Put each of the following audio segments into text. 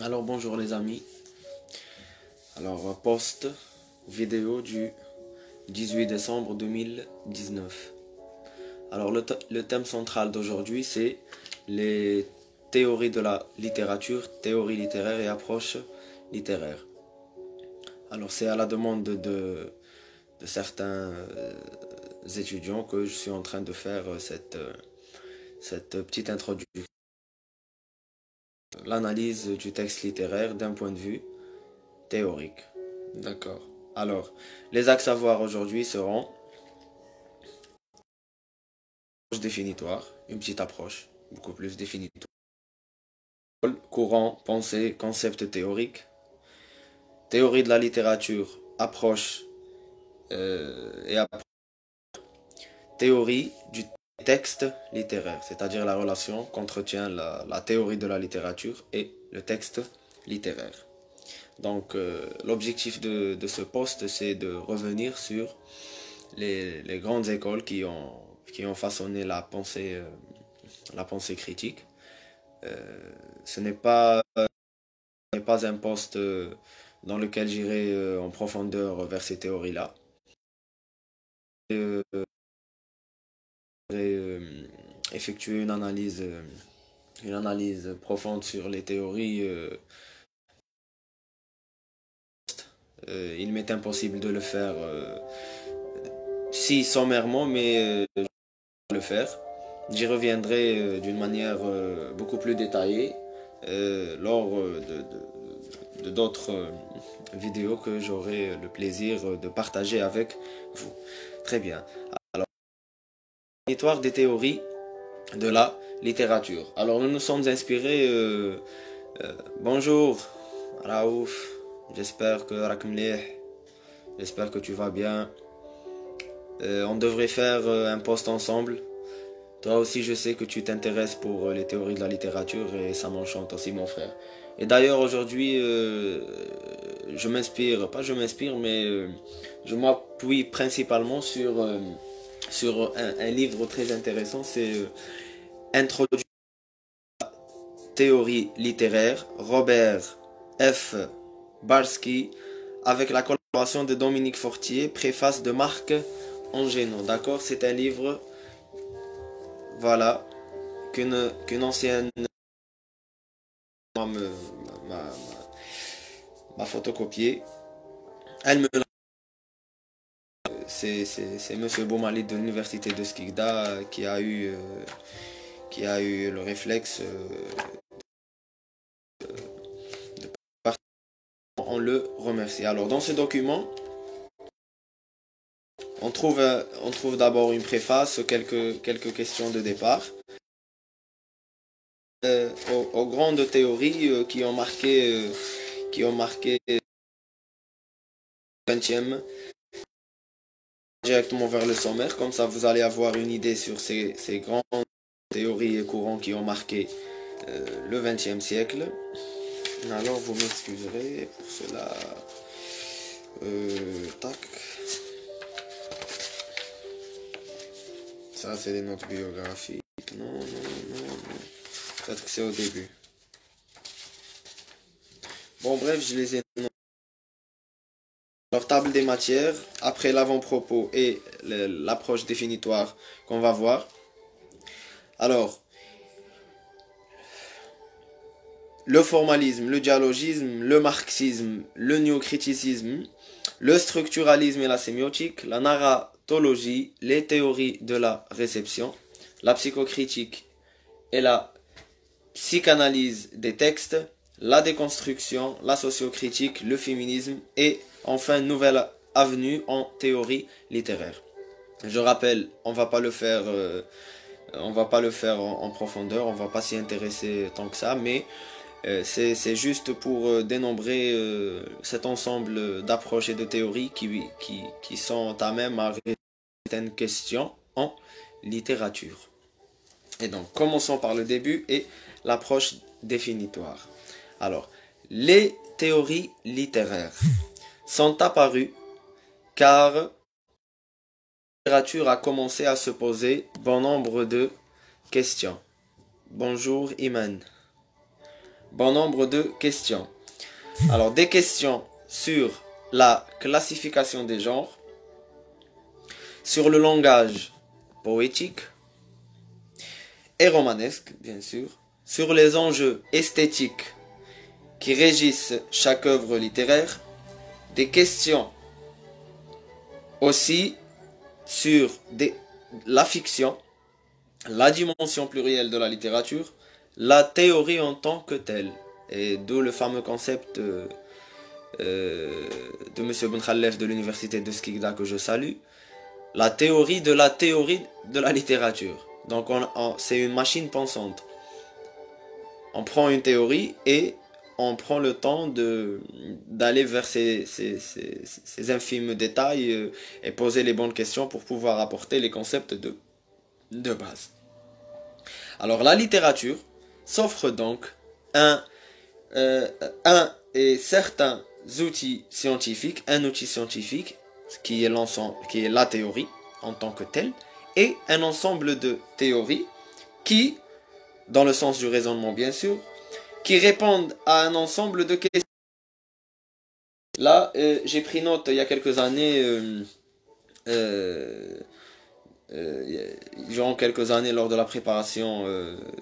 Alors bonjour les amis. Alors post vidéo du 18 décembre 2019. Alors le thème central d'aujourd'hui c'est les théories de la littérature, théorie littéraire et approche littéraire. Alors c'est à la demande de certains étudiants que je suis en train de faire cette petite introduction. L'analyse du texte littéraire d'un point de vue théorique. D'accord. Alors, les axes à voir aujourd'hui seront définitoire, une petite approche, beaucoup plus définitoire. Courant, pensée, concept théorique. Théorie de la littérature, approche et théorie du texte littéraire, c'est-à-dire la relation qu'entretient la théorie de la littérature et le texte littéraire. Donc l'objectif de ce poste, c'est de revenir sur les grandes écoles qui ont façonné la pensée critique. Ce n'est pas un poste dans lequel j'irai en profondeur vers ces théories-là. Je vais effectuer une analyse profonde sur les théories. Il m'est impossible de le faire si sommairement, mais je vais le faire. J'y reviendrai d'une manière beaucoup plus détaillée lors de d'autres vidéos que j'aurai le plaisir de partager avec vous. Très bien. Alors, l'histoire des théories de la littérature. Alors, nous nous sommes inspirés. Bonjour, Raouf. J'espère que tu vas bien. On devrait faire un post ensemble. Toi aussi, je sais que tu t'intéresses pour les théories de la littérature et ça m'enchante aussi, mon frère. Et d'ailleurs, aujourd'hui, je m'inspire, pas je m'inspire, mais je m'appuie principalement sur un livre très intéressant. C'est Introduction à la théorie littéraire, Robert F. Barsky, avec la collaboration de Dominique Fortier, préface de Marc Angéno. D'accord, c'est un livre. Voilà, qu'une ancienne m'a photocopié. Elle me c'est Monsieur Boumali de l'université de Skikda qui a eu le réflexe de partir. On le remercie. Alors dans ce document, on trouve d'abord une préface, quelques questions de départ. Aux grandes théories qui ont marqué le 20e, directement vers le sommaire, comme ça vous allez avoir une idée sur ces grandes théories et courants qui ont marqué le 20e siècle. Alors vous m'excuserez pour cela. Tac. Ça c'est des notes biographiques. Non. Peut-être que c'est au début. Bon bref, je les ai. Alors table des matières, après l'avant-propos et l'approche définitoire qu'on va voir. Alors, le formalisme, le dialogisme, le marxisme, le néocriticisme, le structuralisme et la sémiotique, la narratologie, les théories de la réception, la psychocritique et la psychanalyse des textes, la déconstruction, la sociocritique, le féminisme et enfin une nouvelle avenue en théorie littéraire. Je rappelle, on va pas le faire en profondeur, on va pas s'y intéresser tant que ça, mais c'est juste pour dénombrer cet ensemble d'approches et de théories qui sont à même à répondre à certaines questions en littérature. Et donc, commençons par le début et l'approche définitoire. Alors, les théories littéraires sont apparues car la littérature a commencé à se poser bon nombre de questions. Bonjour Iman. bon nombre de questions. Alors, des questions sur la classification des genres, sur le langage poétique et romanesque, bien sûr, sur les enjeux esthétiques qui régissent chaque œuvre littéraire, des questions aussi sur la fiction, la dimension plurielle de la littérature, la théorie en tant que telle, et d'où le fameux concept de M. Ben Khalef de l'université de Skikda que je salue, la théorie de la littérature. Donc c'est une machine pensante. On prend une théorie et on prend le temps d'aller vers ces infimes détails et poser les bonnes questions pour pouvoir apporter les concepts de base. Alors la littérature s'offre donc un et certains outils scientifiques, un outil scientifique qui est la théorie en tant que telle, et un ensemble de théories qui, dans le sens du raisonnement bien sûr, qui répondent à un ensemble de questions. Là, j'ai pris note il y a quelques années, durant quelques années lors de la préparation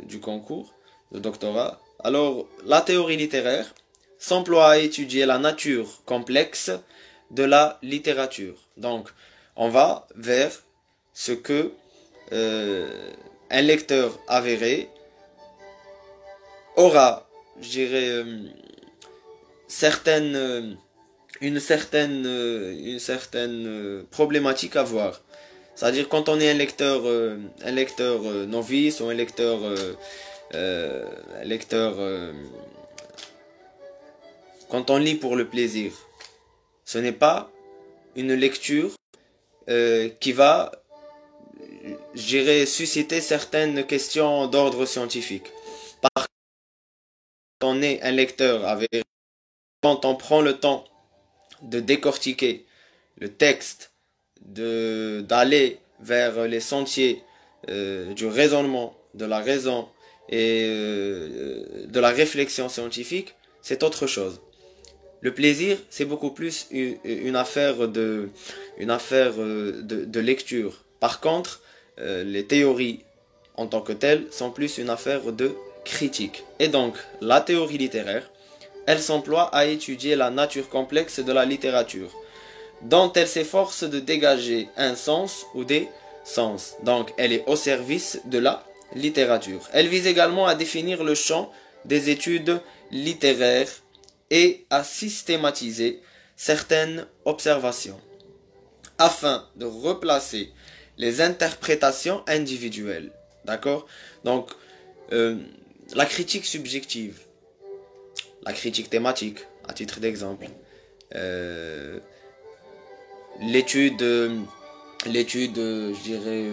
du concours de doctorat. Alors, la théorie littéraire s'emploie à étudier la nature complexe de la littérature. Donc, on va vers ce que un lecteur avéré aura, je dirais, une certaine problématique à voir. C'est-à-dire quand on est un lecteur novice ou un lecteur quand on lit pour le plaisir, ce n'est pas une lecture qui va, je dirais, susciter certaines questions d'ordre scientifique. Par contre, quand on est un lecteur avéré, quand on prend le temps de décortiquer le texte, d'aller vers les sentiers du raisonnement, de la raison et de la réflexion scientifique, c'est autre chose. Le plaisir, c'est beaucoup plus une affaire de lecture. Par contre, les théories en tant que telles sont plus une affaire de critique. Et donc, la théorie littéraire, elle s'emploie à étudier la nature complexe de la littérature, dont elle s'efforce de dégager un sens ou des sens. Donc, elle est au service de la littérature. Elle vise également à définir le champ des études littéraires et à systématiser certaines observations, afin de replacer les interprétations individuelles. D'accord? Donc, la critique subjective, la critique thématique, à titre d'exemple, l'étude, je dirais,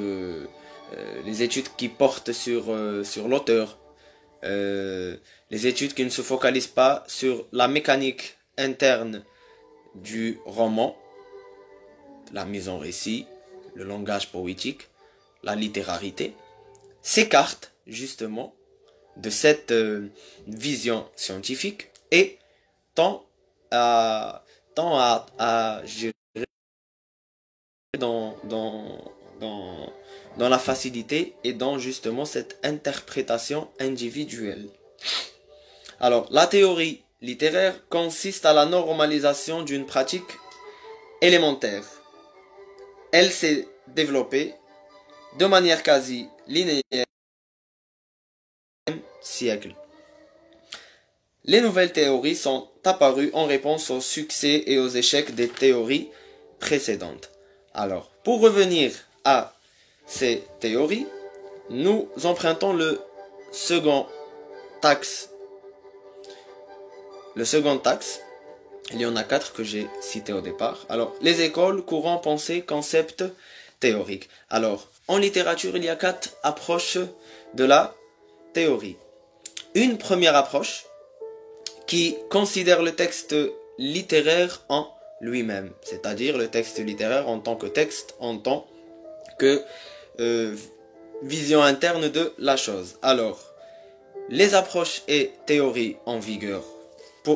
les études qui portent sur l'auteur, les études qui ne se focalisent pas sur la mécanique interne du roman, la mise en récit, le langage poétique, la littérarité, s'écartent justement de cette vision scientifique et tend à gérer dans la facilité et dans justement cette interprétation individuelle. Alors, la théorie littéraire consiste à la normalisation d'une pratique élémentaire. Elle s'est développée de manière quasi linéaire au siècle. Les nouvelles théories sont apparues en réponse au succès et aux échecs des théories précédentes. Alors, pour revenir à ces théories, nous empruntons le second axe. Le second axe, il y en a 4 que j'ai cités au départ. Alors, les écoles, courants, pensées, concepts théoriques. Alors, en littérature, il y a 4 approches de la théorie. Une première approche qui considère le texte littéraire en lui-même, c'est-à-dire le texte littéraire en tant que texte, en tant que vision interne de la chose. Alors, les approches et théories en vigueur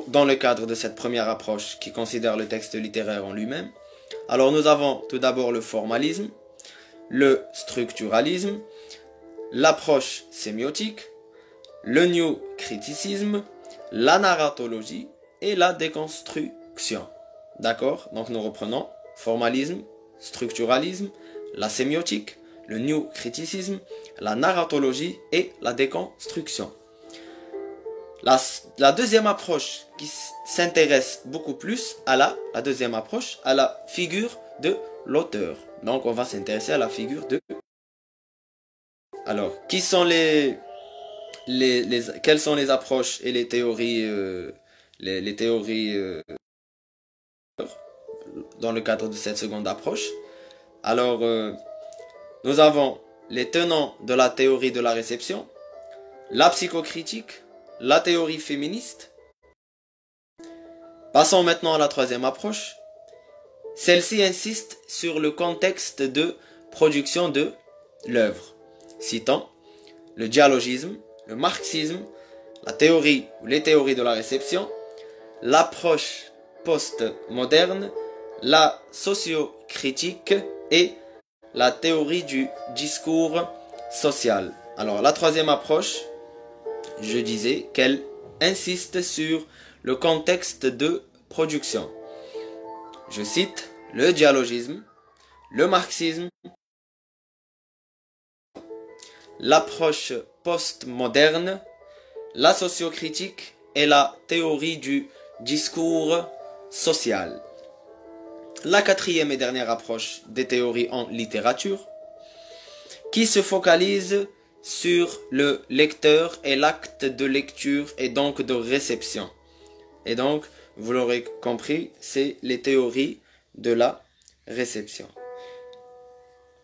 dans le cadre de cette première approche qui considère le texte littéraire en lui-même. Alors nous avons tout d'abord le formalisme, le structuralisme, l'approche sémiotique, le new criticisme, la narratologie et la déconstruction. D'accord? Donc nous reprenons formalisme, structuralisme, la sémiotique, le new criticisme, la narratologie et la déconstruction. La deuxième approche qui s'intéresse beaucoup plus à la deuxième approche, à la figure de l'auteur. Donc on va s'intéresser à la figure de... Alors, quelles sont les approches et les théories, dans le cadre de cette seconde approche? Alors, nous avons les tenants de la théorie de la réception, la psychocritique, la théorie féministe. Passons maintenant à la troisième approche. Celle-ci insiste sur le contexte de production de l'œuvre, citant le dialogisme, le marxisme, la théorie ou les théories de la réception, l'approche post-moderne, la sociocritique et la théorie du discours social. Alors la troisième approche, je disais qu'elle insiste sur le contexte de production. Je cite le dialogisme, le marxisme, l'approche postmoderne, la sociocritique et la théorie du discours social. La quatrième et dernière approche des théories en littérature, qui se focalise sur le lecteur et l'acte de lecture et donc de réception. Et donc, vous l'aurez compris, c'est les théories de la réception.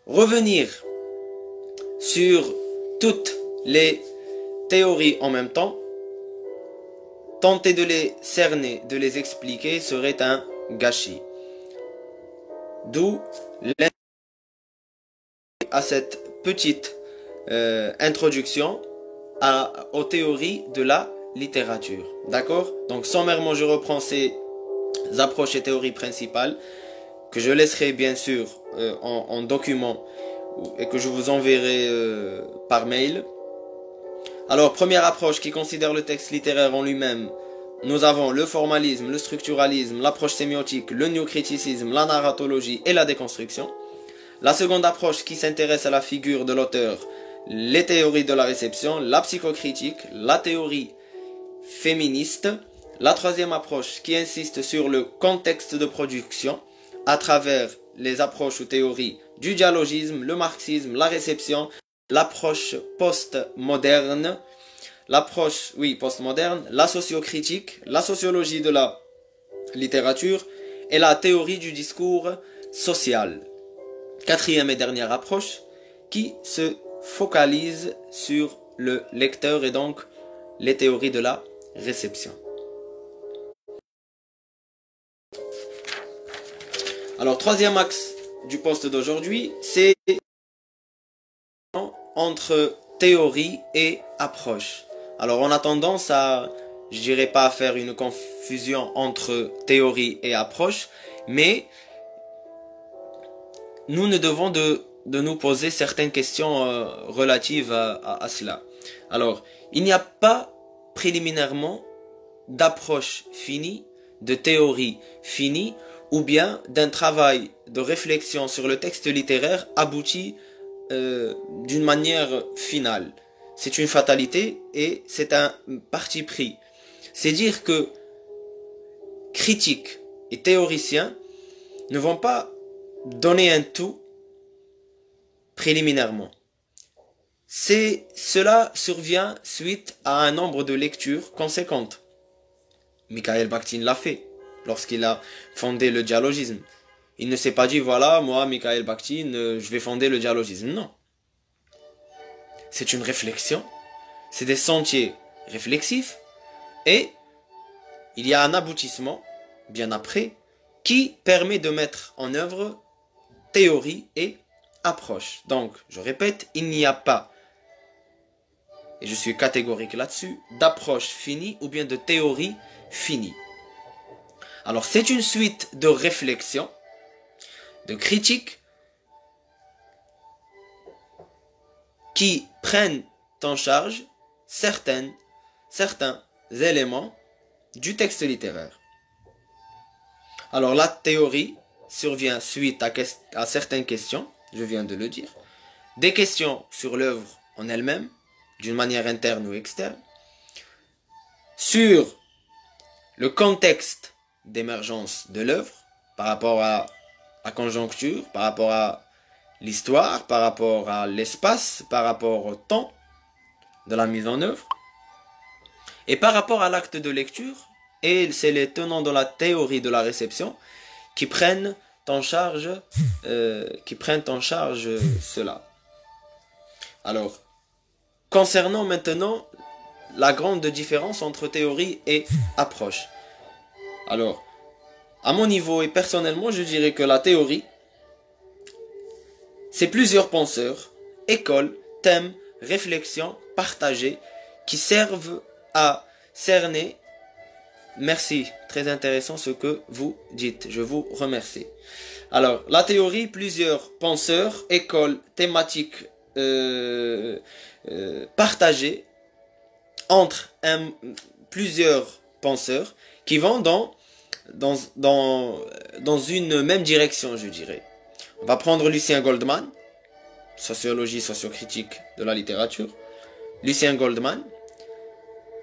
Revenir sur toutes les théories en même temps, tenter de les cerner, de les expliquer serait un gâchis. D'où à cette petite introduction aux théories de la littérature. D'accord? Donc sommairement, je reprends ces approches et théories principales que je laisserai bien sûr en document et que je vous enverrai par mail. Alors, première approche qui considère le texte littéraire en lui-même. Nous avons le formalisme, le structuralisme, l'approche sémiotique, le néocriticisme, la narratologie et la déconstruction. La seconde approche qui s'intéresse à la figure de l'auteur, les théories de la réception, la psychocritique, la théorie féministe. La troisième approche qui insiste sur le contexte de production à travers les approches ou théories du dialogisme, le marxisme, la réception, l'approche postmoderne, la sociocritique, la sociologie de la littérature et la théorie du discours social. Quatrième et dernière approche qui se focalise sur le lecteur et donc les théories de la réception. Alors, troisième axe du poste d'aujourd'hui, c'est entre théorie et approche. Alors, on a tendance à, je dirais pas à faire une confusion entre théorie et approche, mais nous ne devons de nous poser certaines questions relatives à cela. Alors, il n'y a pas préliminairement d'approche finie, de théorie finie, ou bien d'un travail de réflexion sur le texte littéraire abouti d'une manière finale. C'est une fatalité et c'est un parti pris. C'est dire que critiques et théoriciens ne vont pas donner un tout préliminairement. Cela survient suite à un nombre de lectures conséquentes. Mikhaël Bakhtin l'a fait lorsqu'il a fondé le dialogisme. Il ne s'est pas dit, voilà, moi, Mikhaël Bakhtin, je vais fonder le dialogisme. Non. C'est une réflexion, c'est des sentiers réflexifs, et il y a un aboutissement, bien après, qui permet de mettre en œuvre théorie et approche. Donc, je répète, il n'y a pas et je suis catégorique là-dessus, d'approche finie ou bien de théorie finie. Alors c'est une suite de réflexions, de critiques qui prennent en charge certains éléments du texte littéraire. Alors la théorie survient suite à certaines questions, je viens de le dire, des questions sur l'œuvre en elle-même, d'une manière interne ou externe, sur le contexte d'émergence de l'œuvre, par rapport à la conjoncture, par rapport à l'histoire, par rapport à l'espace, par rapport au temps de la mise en œuvre, et par rapport à l'acte de lecture, et c'est les tenants de la théorie de la réception qui prennent en charge, cela. Alors, concernant maintenant la grande différence entre théorie et approche. Alors, à mon niveau et personnellement, je dirais que la théorie, c'est plusieurs penseurs, écoles, thèmes, réflexions partagées qui servent à cerner. Merci, très intéressant ce que vous dites, je vous remercie. Alors, la théorie, plusieurs penseurs, écoles, thématiques partagées entre plusieurs penseurs qui vont dans une même direction, je dirais. On va prendre Lucien Goldman, sociologie sociocritique de la littérature. Lucien Goldman,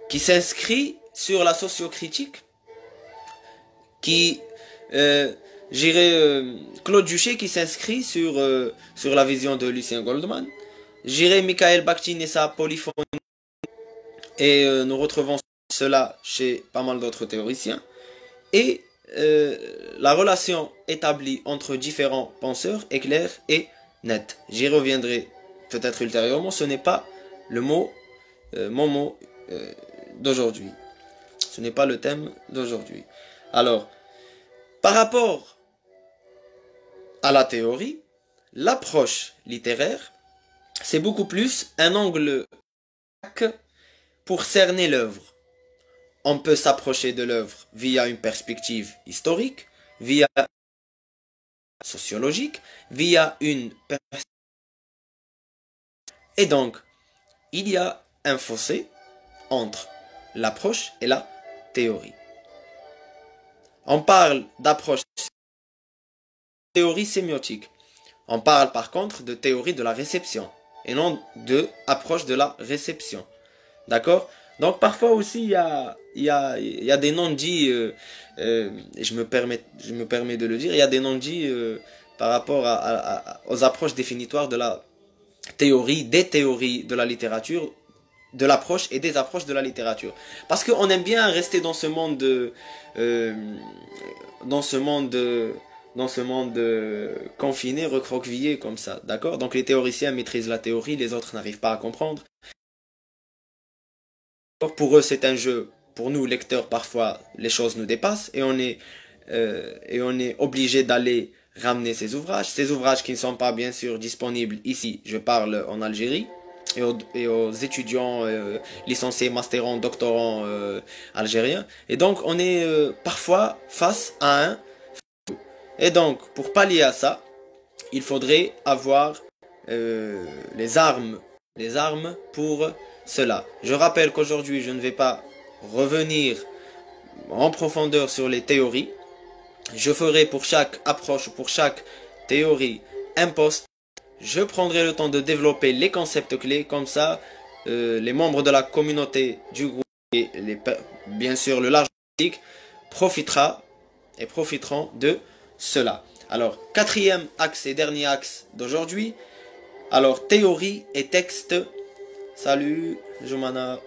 qui s'inscrit sur la sociocritique, Claude Duché qui s'inscrit sur la vision de Lucien Goldman. J'irai Michael Bakhtin et sa polyphonie, et nous retrouvons cela chez pas mal d'autres théoriciens. Et la relation établie entre différents penseurs est claire et nette. J'y reviendrai peut-être ultérieurement, ce n'est pas le mot, mon mot d'aujourd'hui. Ce n'est pas le thème d'aujourd'hui. Alors, par rapport à la théorie, l'approche littéraire, c'est beaucoup plus un angle pour cerner l'œuvre. On peut s'approcher de l'œuvre via une perspective historique, via sociologique, via une perspective. Et donc, il y a un fossé entre l'approche et la théorie. On parle d'approche théorie sémiotique. On parle par contre de théorie de la réception et non de approche de la réception. D'accord? Donc parfois aussi il y a des non-dits, je me permets de le dire, il y a des non-dits par rapport aux approches définitoires de la théorie, des théories de la littérature, de l'approche et des approches de la littérature. Parce qu'on aime bien rester dans ce monde confiné, recroquevillé comme ça, d'accord? Donc les théoriciens maîtrisent la théorie, les autres n'arrivent pas à comprendre. Pour eux c'est un jeu, pour nous lecteurs parfois les choses nous dépassent et on est obligé d'aller ramener ces ouvrages qui ne sont pas bien sûr disponibles ici, je parle en Algérie, et aux étudiants licenciés, masterants, doctorants algériens. Et donc on est parfois face à un... Et donc pour pallier à ça, il faudrait avoir les armes pour cela. Je rappelle qu'aujourd'hui je ne vais pas revenir en profondeur sur les théories. Je ferai pour chaque approche, pour chaque théorie, un post. Je prendrai le temps de développer les concepts clés, comme ça les membres de la communauté du groupe et bien sûr le large public profiteront de cela. Alors, quatrième axe et dernier axe d'aujourd'hui. Alors, théorie et texte. Salut, Jomana.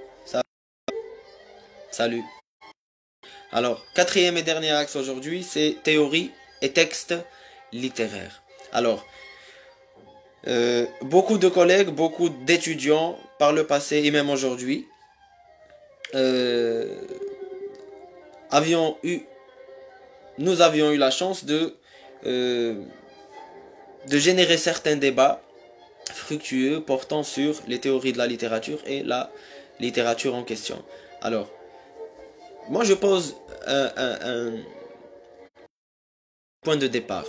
Salut. Alors, quatrième et dernier axe aujourd'hui, c'est théorie et texte littéraire. Alors, beaucoup de collègues, beaucoup d'étudiants par le passé et même aujourd'hui nous avions eu la chance de générer certains débats fructueux portant sur les théories de la littérature et la littérature en question. Alors, moi je pose un point de départ.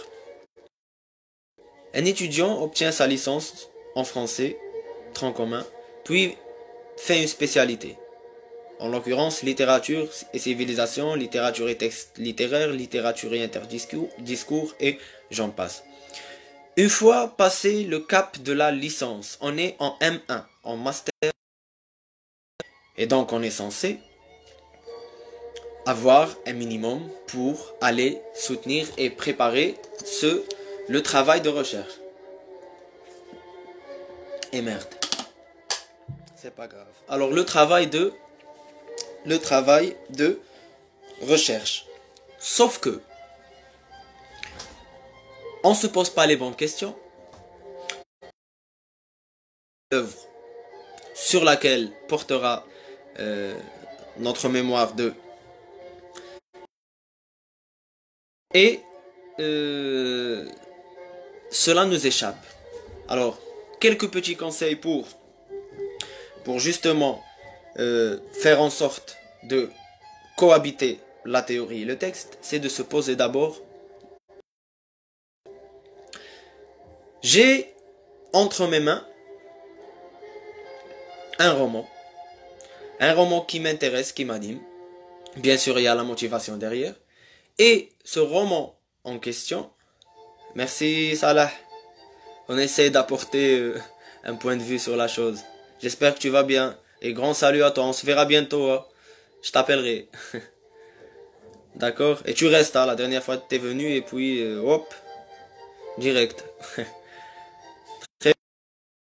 Un étudiant obtient sa licence en français, tronc commun, puis fait une spécialité. En l'occurrence, littérature et civilisation, littérature et texte littéraire, littérature et interdiscours, et j'en passe. Une fois passé le cap de la licence, on est en M1, en master, et donc on est censé avoir un minimum pour aller soutenir et préparer le travail de recherche. Et merde, c'est pas grave. Alors le travail de recherche. Sauf que on se pose pas les bonnes questions. L'œuvre sur laquelle portera notre mémoire de et cela nous échappe. Alors, quelques petits conseils pour justement faire en sorte de cohabiter la théorie et le texte, c'est de se poser d'abord. J'ai entre mes mains un roman qui m'intéresse, qui m'anime. Bien sûr, il y a la motivation derrière. Et ce roman en question, merci Salah, on essaie d'apporter un point de vue sur la chose. J'espère que tu vas bien. Et grand salut à toi, on se verra bientôt. Hein. Je t'appellerai. D'accord? Et tu restes, hein, la dernière fois que t'es venu, et puis, hop, direct. Très bien.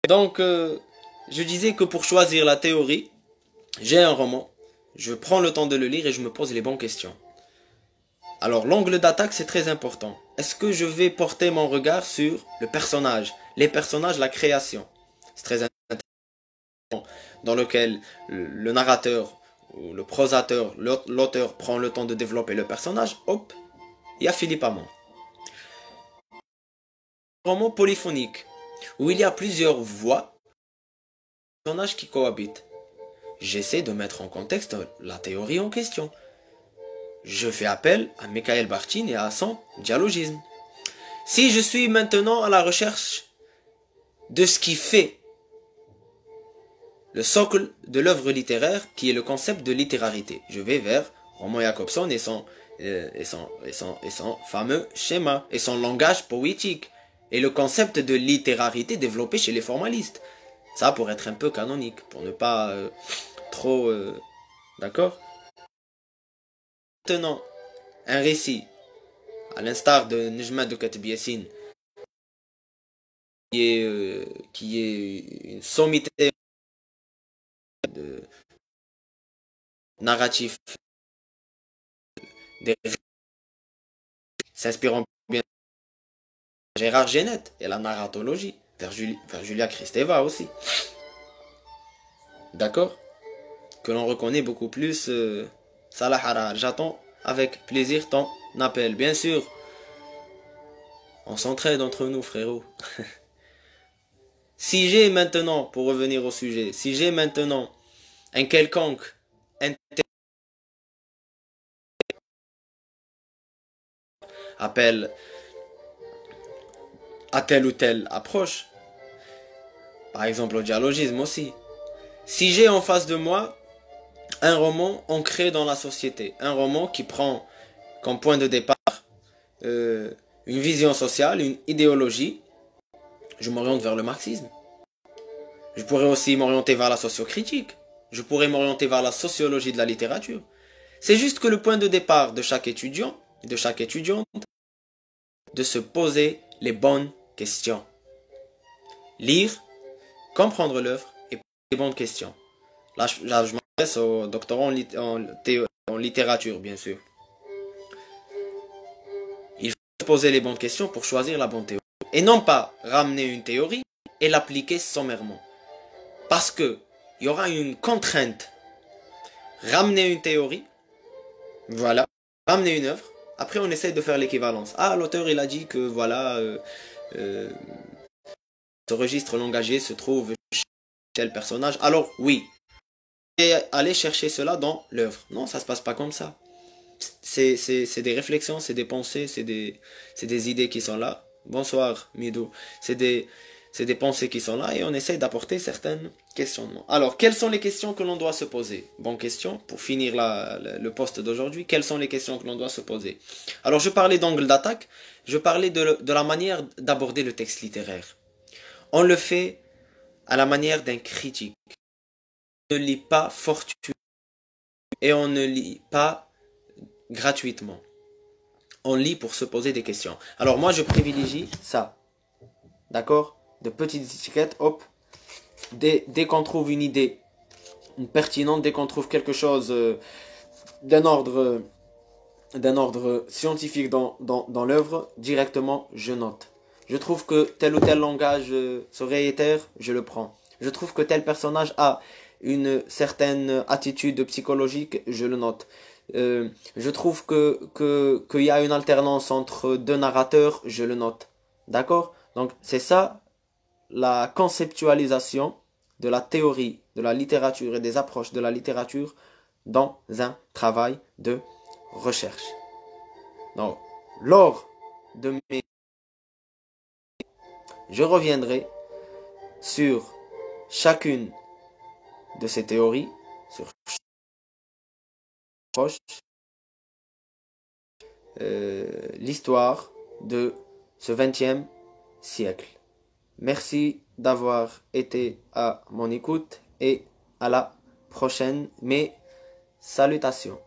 Donc, je disais que pour choisir la théorie, j'ai un roman, je prends le temps de le lire et je me pose les bonnes questions. Alors, l'angle d'attaque, c'est très important. Est-ce que je vais porter mon regard sur le personnage, les personnages, la création? C'est très important. Dans lequel le narrateur ou le prosateur, l'auteur prend le temps de développer le personnage, hop, il y a Philippe Amand. Un roman polyphonique, où il y a plusieurs voix, personnages qui cohabitent. J'essaie de mettre en contexte la théorie en question. Je fais appel à Mikhail Bakhtin et à son dialogisme. Si je suis maintenant à la recherche de ce qui fait le socle de l'œuvre littéraire, qui est le concept de littérarité, je vais vers Roman Jakobson et son fameux schéma, et son langage poétique, et le concept de littérarité développé chez les formalistes. Ça pour être un peu canonique, pour ne pas trop... D'accord? Maintenant, un récit, à l'instar de Nejma de Katib Yassine, qui est une sommité de narratif s'inspirant bien de Gérard Genette et la narratologie, vers Julia Kristeva aussi. D'accord? Que l'on reconnaît beaucoup plus Salah Harar. J'attends avec plaisir ton appel. Bien sûr, on s'entraide entre nous, frérot. Si j'ai maintenant, pour revenir au sujet, si j'ai maintenant un quelconque appel à telle ou telle approche, par exemple au dialogisme aussi, si j'ai en face de moi un roman ancré dans la société, un roman qui prend comme point de départ une vision sociale, une idéologie, je m'oriente vers le marxisme. Je pourrais aussi m'orienter vers la sociocritique. Je pourrais m'orienter vers la sociologie de la littérature. C'est juste que le point de départ de chaque étudiant et de chaque étudiante, de se poser les bonnes questions. Lire, comprendre l'œuvre et poser les bonnes questions. Là, je m'adresse au doctorant en littérature, bien sûr. Il faut se poser les bonnes questions pour choisir la bonne théorie. Et non pas ramener une théorie et l'appliquer sommairement. Parce que il y aura une contrainte. Ramener une théorie, voilà, ramener une œuvre, après on essaye de faire l'équivalence. Ah, l'auteur il a dit que voilà, ce registre langagier se trouve chez tel personnage, alors oui, et aller chercher cela dans l'œuvre. Non, ça se passe pas comme ça. C'est des réflexions, c'est des pensées, c'est des idées qui sont là. Bonsoir, Mido. C'est des pensées qui sont là et on essaye d'apporter certains questionnements. Alors, quelles sont les questions que l'on doit se poser? Bonne question, pour finir le post d'aujourd'hui, quelles sont les questions que l'on doit se poser? Alors, je parlais d'angle d'attaque, je parlais de la manière d'aborder le texte littéraire. On le fait à la manière d'un critique. On ne lit pas fortuitement et on ne lit pas gratuitement. On lit pour se poser des questions. Alors moi, je privilégie ça. D'accord? De petites étiquettes, hop. Dès qu'on trouve une idée pertinente, dès qu'on trouve quelque chose d'un ordre scientifique dans l'œuvre, directement, je note. Je trouve que tel ou tel langage se réitère, je le prends. Je trouve que tel personnage a une certaine attitude psychologique, je le note. Je trouve qu'il y a une alternance entre deux narrateurs, je le note. D'accord? Donc c'est ça la conceptualisation de la théorie de la littérature et des approches de la littérature dans un travail de recherche. Donc, lors de mes... Je reviendrai sur chacune de ces théories, sur l'histoire de ce 20e siècle. Merci d'avoir été à mon écoute et à la prochaine. Mes salutations.